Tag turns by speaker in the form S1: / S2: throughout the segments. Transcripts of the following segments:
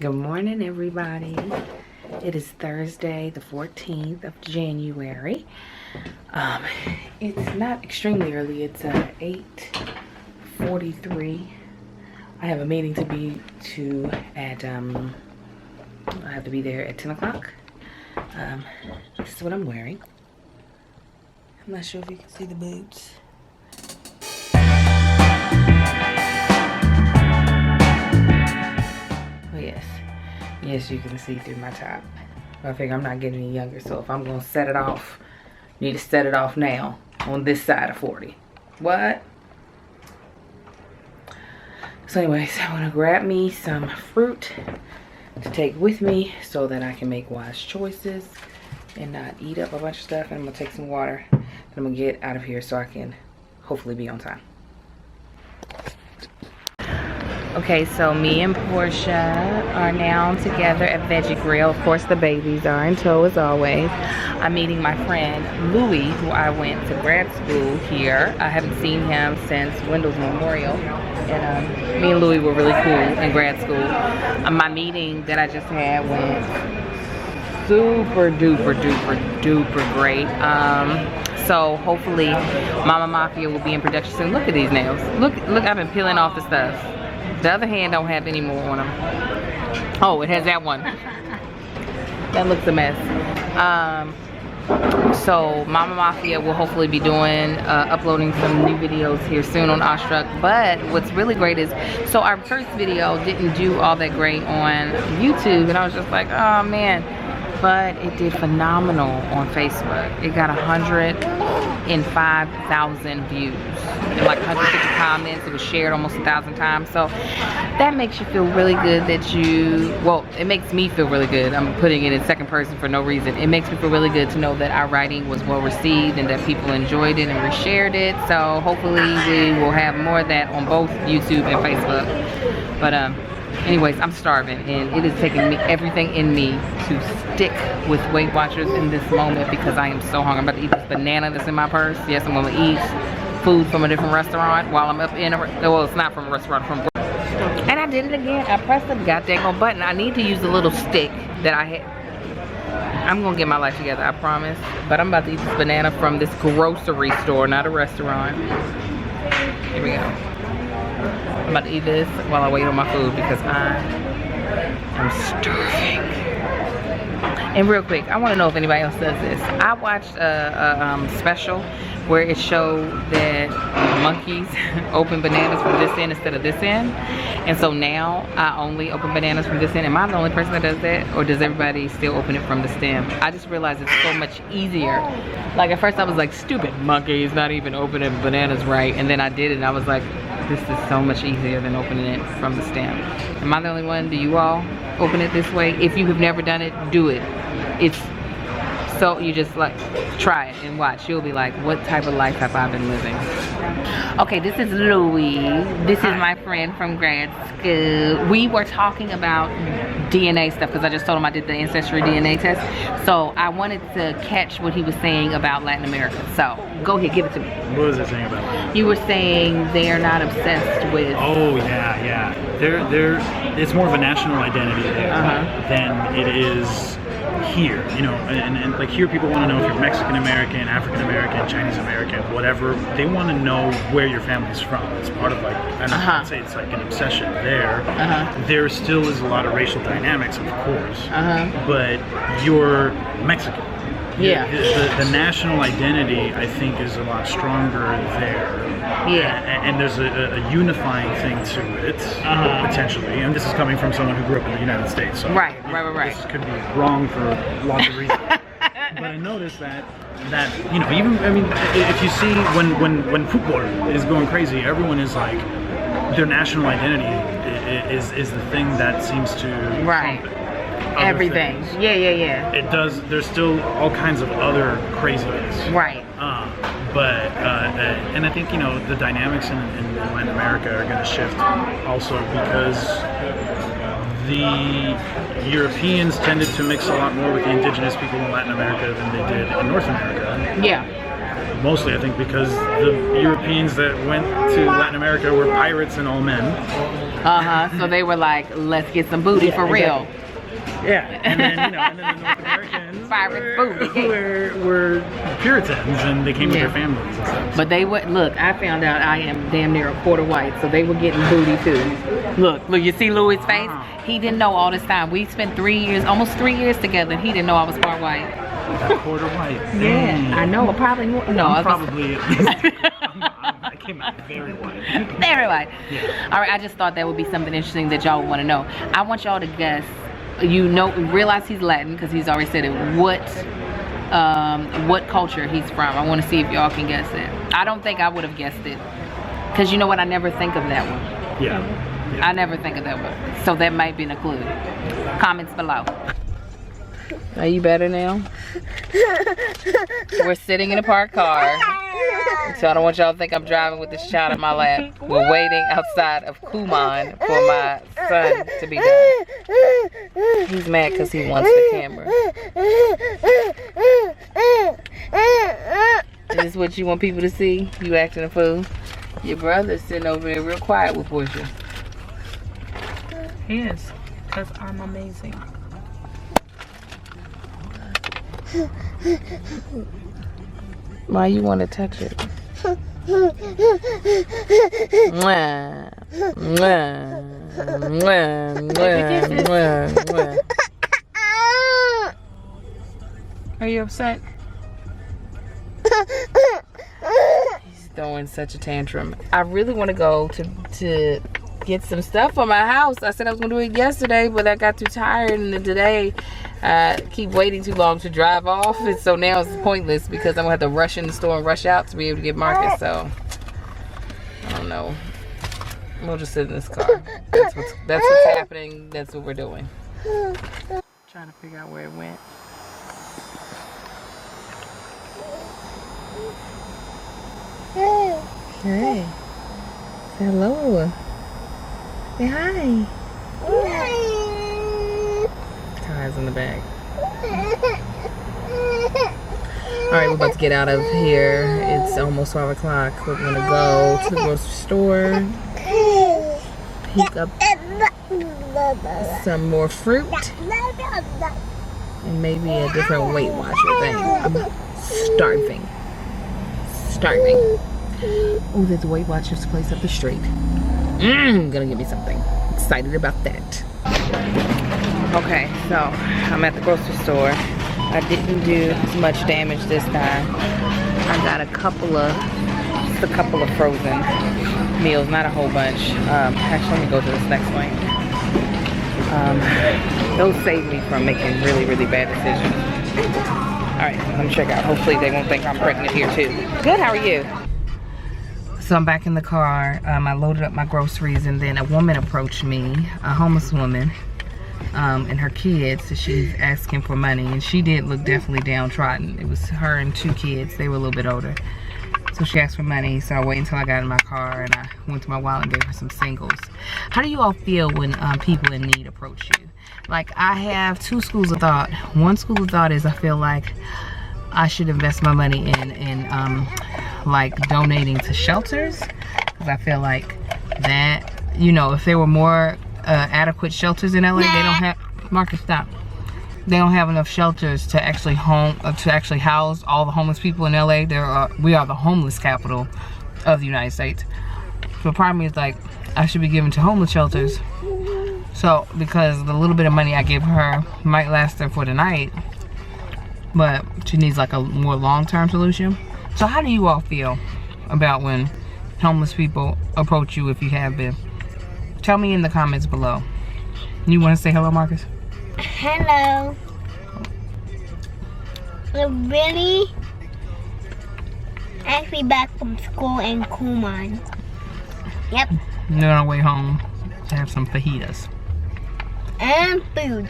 S1: Good morning, everybody. It is Thursday, the 14th of January. It's not extremely early. It's 8:43. I have a meeting to be at I have to be there at 10 o'clock. This is what I'm wearing. I'm not sure if you can see the boobs. Yes, you can see through my top. I figure I'm not getting any younger, so if I'm gonna set it off, you need to set it off now on this side of 40. What? So anyways, I'm gonna grab me some fruit to take with me so that I can make wise choices and not eat up a bunch of stuff. And I'm gonna take some water and I'm gonna get out of here so I can hopefully be on time. Okay, so me and Portia are now together at Veggie Grill. Of course, the babies are in tow as always. I'm meeting my friend Louis, who I went to grad school here. I haven't seen him since Wendell's Memorial. And me and Louis were really cool in grad school. My meeting that I just had went super duper great. So hopefully Mama Mafia will be in production soon. Look at these nails. Look, I've been peeling off the stuff. The other hand don't have any more on them. Oh, it has that one. That looks a mess. So Mama Mafia will hopefully be doing, uploading some new videos here soon on Awestruck. But what's really great is, so our first video didn't do all that great on YouTube, and I was just like, oh man. But it did phenomenal on Facebook. It got 105,000 views and like 150 comments. It was shared almost 1,000 times. So that makes you feel really good that well, it makes me feel really good. I'm putting it in second person for no reason. It makes me feel really good to know that our writing was well received and that people enjoyed it and reshared it. So hopefully we will have more of that on both YouTube and Facebook. But anyways, I'm starving and it is taking me everything in me to stick with Weight Watchers in this moment because I am so hungry. I'm about to eat this banana that's in my purse. Yes, I'm gonna eat food from a different restaurant while I'm up in well, it's not from a restaurant, from. And I did it again. I pressed the goddamn button. I need to use the little stick that I had. I'm gonna get my life together, I promise. But I'm about to eat this banana from this grocery store, not a restaurant. Here we go. I'm about to eat this while I wait on my food because I am starving. And real quick, I want to know if anybody else does this. I watched a special where it showed that monkeys open bananas from this end instead of this end. And so now I only open bananas from this end. Am I the only person that does that? Or does everybody still open it from the stem? I just realized it's so much easier. Like at first I was like, stupid monkeys, not even opening bananas right. And then I did it and I was like, this is so much easier than opening it from the stem. Am I the only one? Do you all open it this way? If you have never done it, do it. It's so, you just like try it and watch. You'll be like, what type of life have I been living? Okay, this is Louis. This is my friend from grad school. We were talking about DNA stuff because I just told him I did the Ancestry DNA test. So I wanted to catch what he was saying about Latin America. So go ahead, give it to me.
S2: What was it saying about Latin?
S1: You were saying they're not obsessed with.
S2: Oh yeah. It's more of a national identity there than it is here, you know, and like here people want to know if you're Mexican American, African American, Chinese American, whatever. They want to know where your family's from. It's part of like, and I'd say it's like an obsession there. There still is a lot of racial dynamics, of course, but you're Mexican.
S1: Yeah.
S2: The national identity, I think, is a lot stronger there.
S1: Yeah.
S2: And there's a unifying thing to it, potentially. And this is coming from someone who grew up in the United States. So
S1: Right.
S2: This could be wrong for lots of reasons. But I noticed that you know, even, I mean, if you see when football is going crazy, everyone is like, their national identity is the thing that seems to trump it.
S1: Everything.
S2: Things.
S1: Yeah.
S2: It does. There's still all kinds of other craziness.
S1: Right.
S2: And I think, you know, the dynamics in Latin America are going to shift also because the Europeans tended to mix a lot more with the indigenous people in Latin America than they did in North America.
S1: Yeah.
S2: mostly I think because the Europeans that went to Latin America were pirates and all men.
S1: So they were like, let's get some booty for real.
S2: Yeah, and then and then the North Americans were Puritans, and they came with their families and stuff.
S1: But they would look. I found out I am damn near a quarter white, so they were getting booty too. Look, you see Louis' face? He didn't know all this time. We spent 3 years, almost 3 years together, and he didn't know I was part white.
S2: A quarter white.
S1: Yeah, I know. Probably more. No,
S2: I'm probably. I came out very white.
S1: Very white.
S2: Yeah.
S1: All right. I just thought that would be something interesting that y'all would want to know. I want y'all to guess. Realize he's Latin because he's already said it. What culture he's from. I want to see if y'all can guess it. I don't think I would have guessed it because you know what? I never think of that one.
S2: Yeah.
S1: I never think of that one. So that might be a clue. Comments below. Are you better now? We're sitting in a parked car. So I don't want y'all to think I'm driving with this child in my lap. We're waiting outside of Kumon for my son to be done. He's mad because he wants the camera. Is this what you want people to see? You acting a fool? Your brother's sitting over there real quiet with Portia. He is. Because I'm amazing. Why you want to touch it? Mwah, mwah, mwah, mwah, mwah. Are you upset? He's throwing such a tantrum. I really want to go to get some stuff for my house. I said I was gonna do it yesterday, but I got too tired, and then today I keep waiting too long to drive off, and so now it's pointless because I'm gonna have to rush in the store and rush out to be able to get Marcus. So I don't know. We'll just sit in this car. That's what's happening. That's what we're doing. Trying to figure out where it went. Hey. Say hello. Say hi. Ty's in the bag. Alright, we're about to get out of here. It's almost 5 o'clock. We're going to go to the grocery store, pick up some more fruit, and maybe a different Weight Watcher thing. I'm starving. Oh, there's a Weight Watchers place up the street. Gonna give me something. Excited about that. Okay, so I'm at the grocery store. I didn't do as much damage this time. I got a couple of frozen meals, not a whole bunch. Actually, let me go to this next one. Those save me from making really, really bad decisions. All right, let me check out. Hopefully they won't think I'm pregnant here too. Good, how are you? So I'm back in the car. I loaded up my groceries, and then a woman approached me, a homeless woman, and her kids. So she's asking for money, and she did look definitely downtrodden. It was her and 2 kids. They were a little bit older. So she asked for money, so I waited until I got in my car, and I went to my wallet and gave her some singles. How do you all feel when people in need approach you? Like, I have 2 schools of thought. One school of thought is I feel like I should invest my money in like donating to shelters, because I feel like that, you know, if there were more adequate shelters in LA, they don't have, Marcus, stop. They don't have enough shelters to actually house all the homeless people in LA. We are the homeless capital of the United States. So part of me is like, I should be given to homeless shelters. So, because the little bit of money I give her might last her for the night, but she needs like a more long-term solution. So how do you all feel about when homeless people approach you, if you have been? Tell me in the comments below. You want to say hello, Marcus?
S3: Hello. We're really actually back from school in Kumon. Yep.
S1: They're on our way home to have some fajitas.
S3: And food.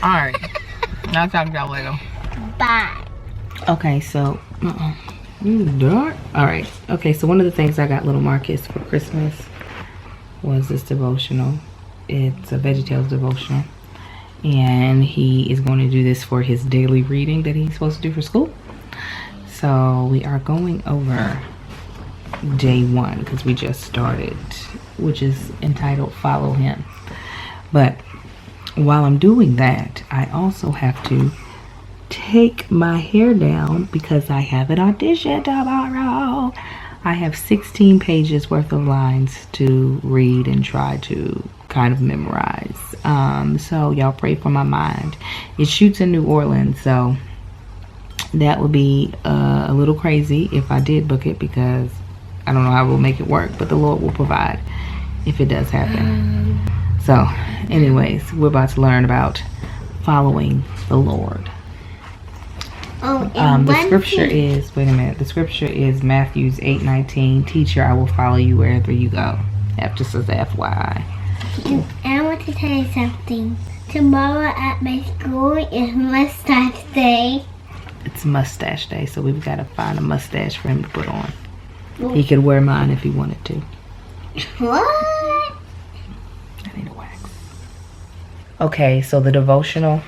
S1: Alright. I'll talk to y'all later.
S3: Bye.
S1: Okay, so dark. Alright. Okay, so one of the things I got little Marcus for Christmas was this devotional. It's a VeggieTales devotional. And he is going to do this for his daily reading that he's supposed to do for school. So we are going over day 1 because we just started, which is entitled Follow Him. But while I'm doing that, I also have to take my hair down because I have an audition tomorrow. I have 16 pages worth of lines to read and try to kind of memorize. So y'all pray for my mind. It shoots in New Orleans, so that would be a little crazy if I did book it, because I don't know how we'll make it work, but the Lord will provide if it does happen. So anyways, we're about to learn about following the Lord. The scripture is, wait a minute, the scripture is Matthew 8:19. Teacher, I will follow you wherever you go. That just says FYI.
S3: I want to tell you something. Tomorrow at my school is mustache day.
S1: It's mustache day, so we've got to find a mustache for him to put on. He could wear mine if he wanted to.
S3: What?
S1: I need a wax. Okay, so this devotional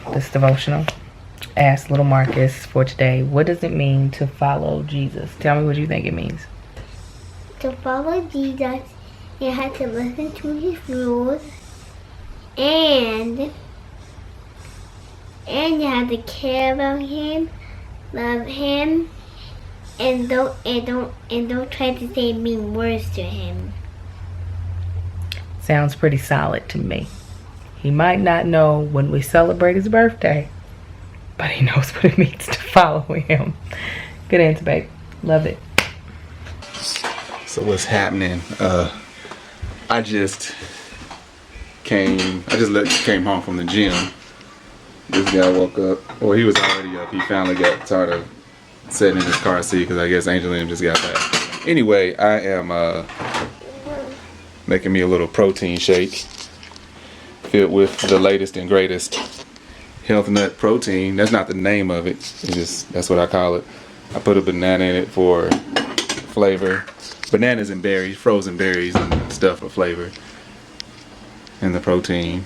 S1: asked little Marcus for today, what does it mean to follow Jesus? Tell me what you think it means.
S3: To follow Jesus, you have to listen to his rules, and you have to care about him, love him, and don't try to say mean words to him.
S1: Sounds pretty solid to me. He might not know when we celebrate his birthday, but he knows what it means to follow him. Good answer, babe. Love it.
S4: So what's happening? I just came home from the gym. This guy woke up, or he was already up. He finally got tired of sitting in his car seat because I guess Angel and him just got back. Anyway, I am making me a little protein shake filled with the latest and greatest health nut protein. That's not the name of it. That's what I call it. I put a banana in it for flavor. Bananas and berries, frozen berries and stuff for flavor. And the protein.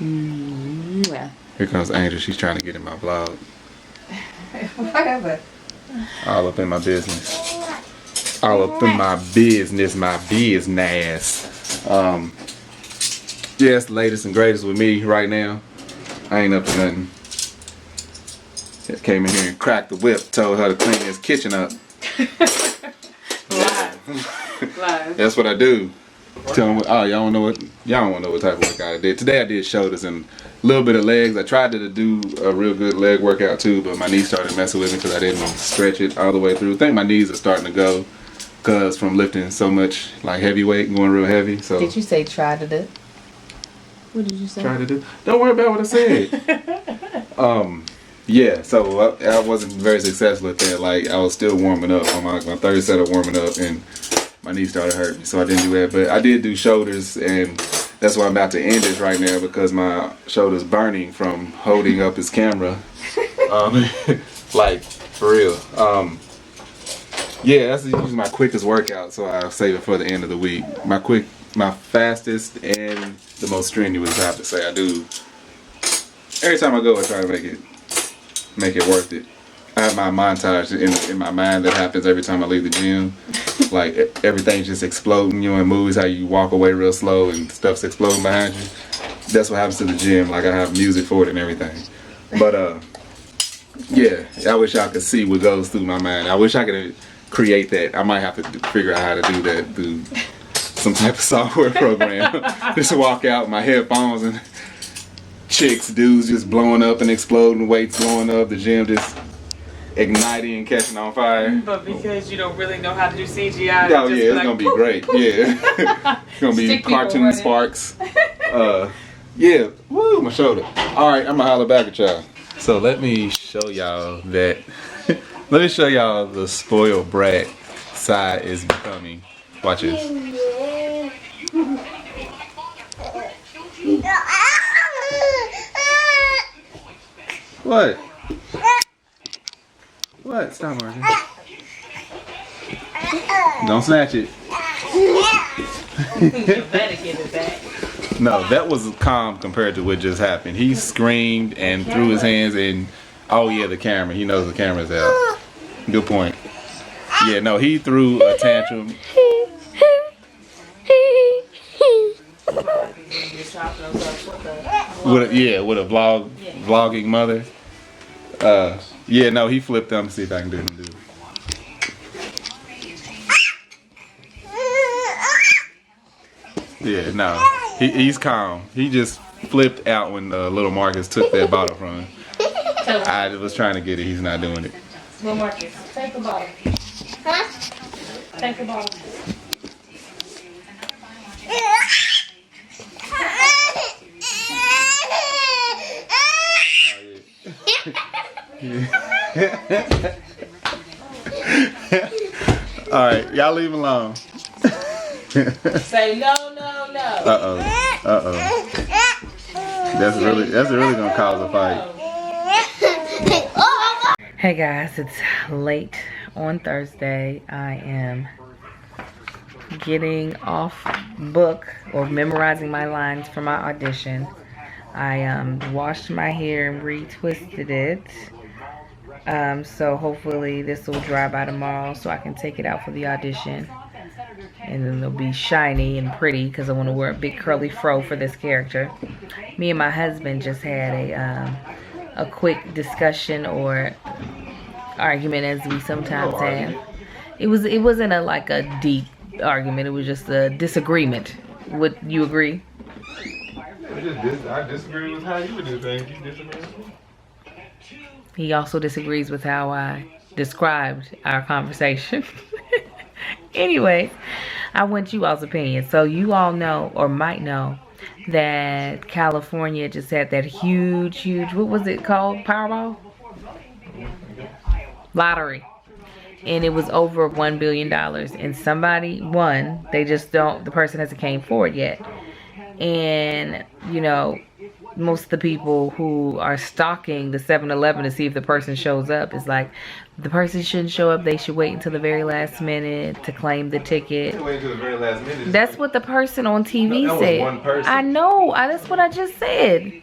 S1: Yeah.
S4: Here comes Angel. She's trying to get in my vlog.
S1: Whatever.
S4: All up in my business. All up in my business, Yeah, it's the latest and greatest with me right now. I ain't up to nothing. Just came in here and cracked the whip, told her to clean this kitchen up.
S1: Live.
S4: That's what I do. Tell them, y'all don't want to know what type of workout I did. Today I did shoulders and a little bit of legs. I tried to do a real good leg workout too, but my knees started messing with me because I didn't stretch it all the way through. I think my knees are starting to go because from lifting so much like heavy weight, going real heavy. So
S1: Did you say try to do? What did you say?
S4: Try to do. Don't worry about what I said. Yeah, so I wasn't very successful at that. Like, I was still warming up on my third set of warming up, and my knee started hurting, so I didn't do that. But I did do shoulders, and that's why I'm about to end this right now because my shoulder's burning from holding up his camera. Like, for real. Yeah, that's usually my quickest workout, so I'll save it for the end of the week. My fastest and the most strenuous, I have to say. I do. Every time I go, I try to make it worth it. I have my montage in my mind that happens every time I leave the gym. Like, everything's just exploding. You know, in movies, how you walk away real slow and stuff's exploding behind you. That's what happens to the gym. Like, I have music for it and everything. But, yeah, I wish y'all could see what goes through my mind. I wish I could create that. I might have to figure out how to do that through some type of software program. Just walk out with my headphones and dudes just blowing up and exploding, weights blowing up, the gym just igniting and catching on fire.
S1: But because you don't really know how to do CGI.
S4: Oh yeah, it's gonna be great. Yeah. It's gonna be cartoon sparks. Yeah, woo, my shoulder. Alright, I'm gonna holler back at y'all. So let me show y'all that let me show y'all the spoiled brat Sai is becoming. Watch this. What? What? Stop, Martin. Don't snatch it. No, that was calm compared to what just happened. He screamed and threw his hands and, oh yeah, the camera. He knows the camera's out. Good point. Yeah, no, he threw a tantrum. With a vlogging mother. Yeah, no, he flipped them to see if I can do it. Yeah, no, he's calm. He just flipped out when little Marcus took that bottle from him. I was trying to get it. He's not doing it.
S1: Little Marcus, take the bottle.
S3: Huh?
S1: Take the bottle.
S4: All right, y'all leave him alone.
S1: Say no, no, no.
S4: That's really gonna cause a fight.
S1: Hey guys, it's late on Thursday. I am getting off book or memorizing my lines for my audition. I washed my hair and retwisted it. So hopefully this will dry by tomorrow so I can take it out for the audition. And then it'll be shiny and pretty because I want to wear a big curly fro for this character. Me and my husband just had a quick discussion or argument, as we sometimes have. It wasn't a deep argument. It was just a disagreement. Would you agree?
S4: I disagree with how you would do things. You disagree with me?
S1: He also disagrees with how I described our conversation. Anyways, I want you all's opinion. So you all know or might know that California just had that huge, what was it called? Powerball? Lottery. And it was over $1 billion. And somebody won. They just don't, the person hasn't came forward yet. And, you know, most of the people who are stalking the 7-Eleven to see if the person shows up is like, the person shouldn't show up. They should wait until the very last minute to claim the ticket.
S4: Wait until the very last minute.
S1: That's what the person on TV
S4: that
S1: said.
S4: was one person.
S1: I know. That's what I just said.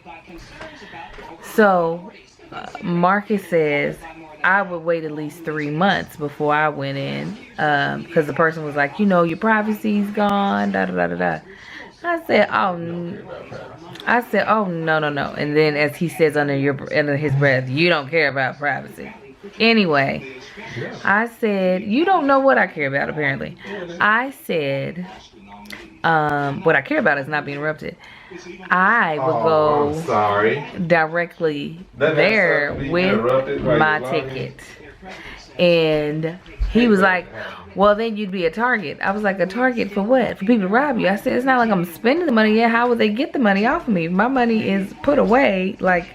S1: So, Marcus says, I would wait at least 3 months before I went in. Because the person was like, you know, your privacy's gone. Da da da da da. I said, oh, no. And then as he says under his breath, you don't care about privacy. Anyway, I said, you don't know what I care about, apparently. I said, what I care about is not being interrupted. I would go directly there with my ticket. And he was like, well, then you'd be a target. I was like, a target for what? For people to rob you? I said, it's not like I'm spending the money yet. How would they get the money off of me? My money is put away, like,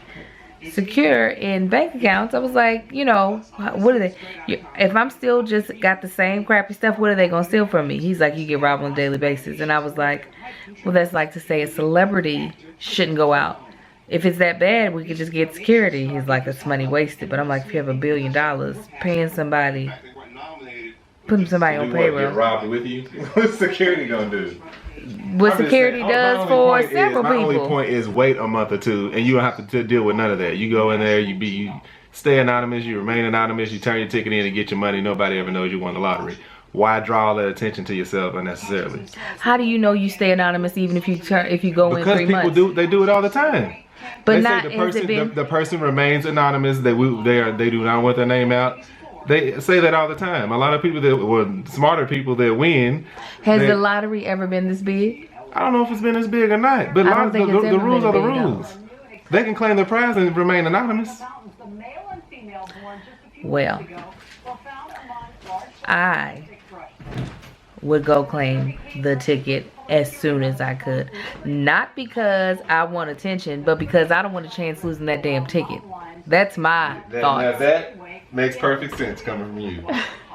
S1: secure in bank accounts. I was like, you know, what are they? If I'm still just got the same crappy stuff, what are they going to steal from me? He's like, you get robbed on a daily basis. And I was like, well, that's like to say a celebrity shouldn't go out. If it's that bad, we could just get security. He's like, that's money wasted. But I'm like, if you have $1 billion, paying somebody, putting somebody on payroll.
S4: Get robbed with you? What's security gonna do?
S1: What security does for several people.
S4: My only point is wait a month or two, and you don't have to deal with none of that. You go in there, you stay anonymous, you remain anonymous, you turn your ticket in and get your money. Nobody ever knows you won the lottery. Why draw all that attention to yourself unnecessarily?
S1: How do you know you stay anonymous even if you go in 3 months?
S4: Because people do it all the time.
S1: But
S4: they
S1: not
S4: say the person remains anonymous. They do not want their name out. They say that all the time. A lot of people smarter people that win.
S1: Has the lottery ever been this big?
S4: I don't know if it's been this big or not. But the rules are the rules. They can claim the prize and remain anonymous.
S1: Well, I would go claim the ticket as soon as I could. Not because I want attention, but because I don't want a chance losing that damn ticket. That's my thoughts.
S4: That makes perfect sense coming from you.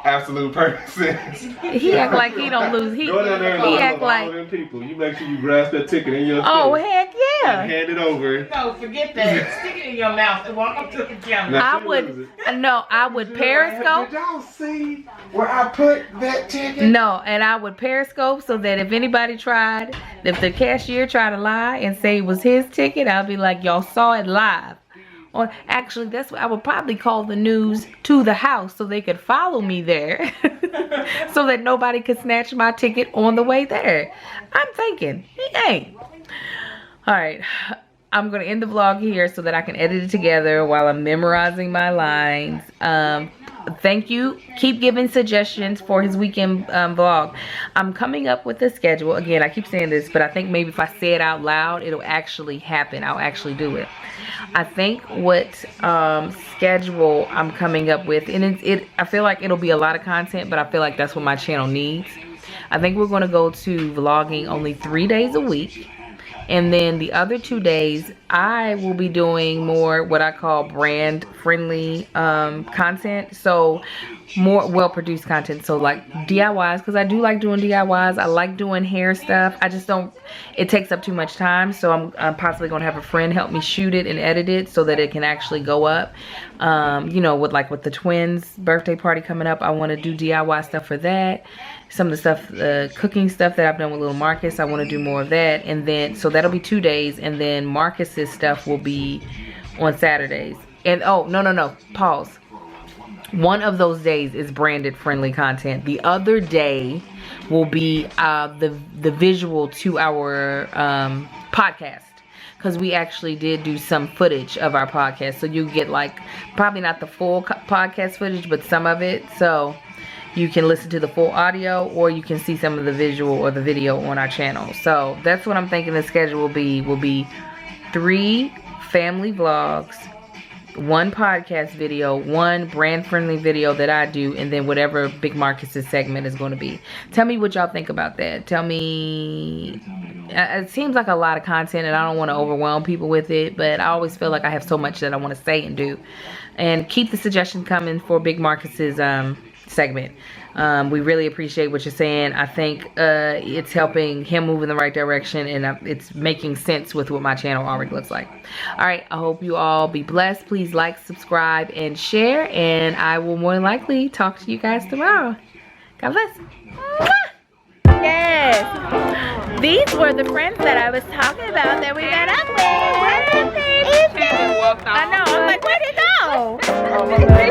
S4: Absolute perfect sense.
S1: He act like he don't lose. He act like
S4: all them people. You make sure you grasp that ticket in your
S1: oh
S4: face
S1: heck yeah.
S4: and hand it over.
S5: No, forget that. Stick it in your mouth and walk up to the camera.
S1: I would Periscope.
S4: Did y'all see where I put that ticket?
S1: No, and I would Periscope so that if anybody if the cashier tried to lie and say it was his ticket, I'd be like, y'all saw it live Or actually, that's what I would probably call the news to the house so they could follow me there. So that nobody could snatch my ticket on the way there. I'm thinking, he ain't. Alright, I'm going to end the vlog here so that I can edit it together while I'm memorizing my lines. Thank you. Keep giving suggestions for his weekend vlog. I'm coming up with a schedule. Again, I keep saying this, but I think maybe if I say it out loud, it'll actually happen. I'll actually do it. I think what schedule I'm coming up with, and I feel like it'll be a lot of content, but I feel like that's what my channel needs. I think we're going to go to vlogging only 3 days a week. And then the other 2 days, I will be doing more what I call brand friendly content. So more well-produced content. So like DIYs, because I do like doing DIYs. I like doing hair stuff. I just don't, it takes up too much time. So I'm possibly going to have a friend help me shoot it and edit it so that it can actually go up. You know, with the twins' birthday party coming up, I want to do DIY stuff for that. Some of the stuff, cooking stuff that I've done with little Marcus, I want to do more of that. And then, so that'll be 2 days. And then Marcus's stuff will be on Saturdays. And oh, no, pause. One of those days is branded friendly content. The other day will be the visual to our podcast. Because we actually did do some footage of our podcast. So you get like, probably not the full podcast footage, but some of it. So you can listen to the full audio, or you can see some of the visual or the video on our channel. So that's what I'm thinking the schedule will be 3 family vlogs, 1 podcast video, 1 brand friendly video that I do, and then whatever Big Marcus's segment is going to be. Tell me what y'all think about that. Tell me, it seems like a lot of content and I don't want to overwhelm people with it, but I always feel like I have so much that I want to say and do. And keep the suggestions coming for Big Marcus's segment. We really appreciate what you're saying. I think it's helping him move in the right direction, and it's making sense with what my channel already looks like. Alright, I hope you all be blessed. Please like, subscribe, and share, and I will more than likely talk to you guys tomorrow. God bless. Yes, these were the friends that I was talking about that we met up with. I know, I'm like, where'd he go?